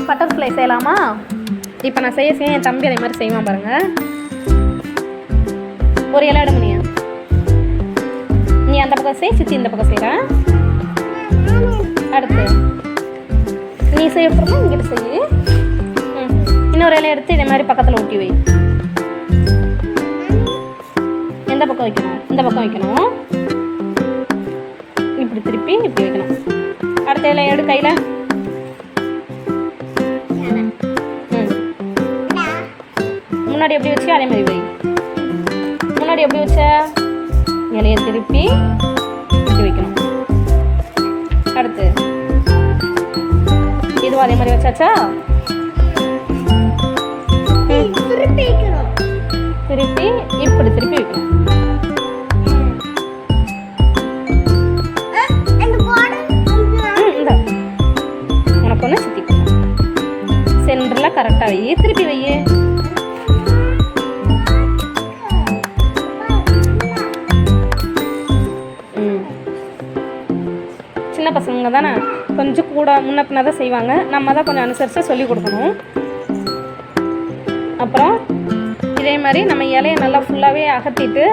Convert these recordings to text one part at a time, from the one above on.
Butterfly செய்யலாமா? இப்போ நான் செய்ய என் தம்பி அதே மாதிரி செய்வான் பாருங்கள். ஒரு இலை எடுமணியா, நீ அந்த பக்கம் செய், சித்தி இந்த பக்கம் செய்கிறேன். அடுத்து நீ செய்யப்படுறோம், இங்கிட்ட செய்ய. இன்னொரு இலையை எடுத்து இதே மாதிரி பக்கத்தில் ஊட்டி வை. எந்த பக்கம் வைக்கணும்? இந்த பக்கம் வைக்கணும். இப்படி திருப்பி இப்படி வைக்கணும். அடுத்த இலையை எடு கையில். முன்னாடி எப்படி வச்சு அதே மாதிரி வை. முன்னாடி எப்படி வச்ச இலையை திருப்பி இப்படி வைக்கணும். அடுத்து இதுவும் அதே மாதிரி வச்சாச்சா? திருப்பி இப்படி திருப்பி வைக்கணும். உனக்கு ஒன்று சுற்றி சென்டரில் கரெக்டாக வை. திருப்பி வை. சின்ன பசங்க தானே, கொஞ்சம் கூட முன்ன பின்ன தான் செய்வாங்க. நம்ம தான் கொஞ்சம் அனுசரித்து சொல்லி கொடுக்கணும். அப்புறம் இதே மாதிரி நம்ம இலையை நல்லா ஃபுல்லாகவே அகற்றிட்டு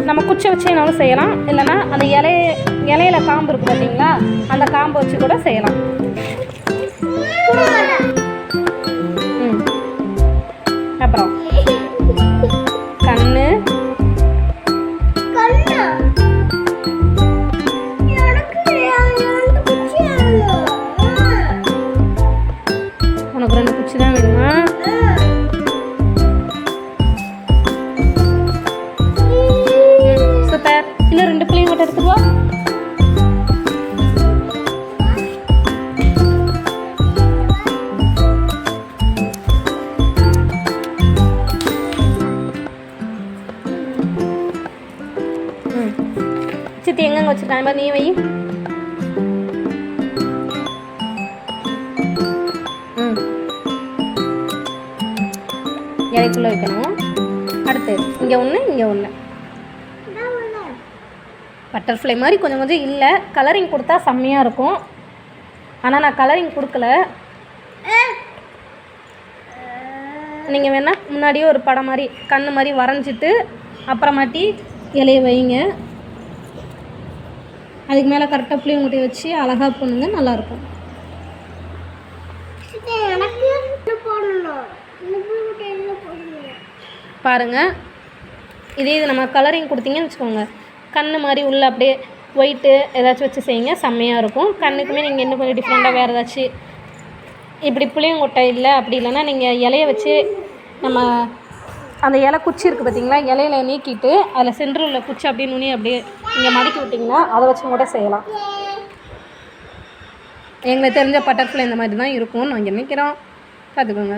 நம்ம குச்சி வச்சு என்னாலும் செய்யலாம். இல்லைன்னா அந்த இலையில காம்பு இருக்குது பார்த்தீங்களா, அந்த காம்பை வச்சு கூட செய்யலாம். அப்புறம் கண்ணு, உனக்கு 2 குச்சி தான் வேணுமா? சூப்பர். இன்னும் 2 பிள்ளைங்க மட்டும் எடுத்துருவா. சித்தி எங்கெங்க வச்சுருக்காங்க நீ வை. இலைக்குள்ளே வைக்கணும். அடுத்து இங்கே ஒன்று, இங்கே ஒன்று. பட்டர்ஃப்ளை மாதிரி கொஞ்சம் கொஞ்சம் இல்லை, கலரிங் கொடுத்தா செம்மையாக இருக்கும். ஆனால் நான் கலரிங் கொடுக்கல. நீங்கள் வேணால் முன்னாடியே ஒரு படம் மாதிரி கண்ணு மாதிரி வரைஞ்சிட்டு அப்புறமாட்டி இலையை வைங்க. அதுக்கு மேலே கரெக்டாக புளிய முட்டையை வச்சு அழகாக பண்ணுங்க, நல்லாயிருக்கும். பாருங்கள், இதே இது நம்ம கலரிங் கொடுத்தீங்கன்னு வச்சுக்கோங்க, கண்ணு மாதிரி உள்ள அப்படியே ஒயிட்டு ஏதாச்சும் வச்சு செய்யுங்க, செம்மையாக இருக்கும். கண்ணுக்குமே நீங்கள் இன்னும் கொஞ்சம் டிஃப்ரெண்ட்டாக வேறு ஏதாச்சும் இப்படி புளியங்கொட்டை இல்லை அப்படி இல்லைன்னா நீங்கள் இலையை வச்சு நம்ம அந்த இலை குச்சி இருக்குது பார்த்தீங்களா, இலையில நீக்கிட்டு அதில் சென்டரில் உள்ள குச்சி அப்படியே நுனி அப்படியே நீங்கள் மடக்கி விட்டிங்கன்னா அதை வச்சு கூட செய்யலாம். எங்களுக்கு தெரிஞ்ச பட்டர்ஃப்ளை இந்த மாதிரி தான் இருக்கும்னு நாங்கள் நினைக்கிறோம். பார்த்துக்கோங்க.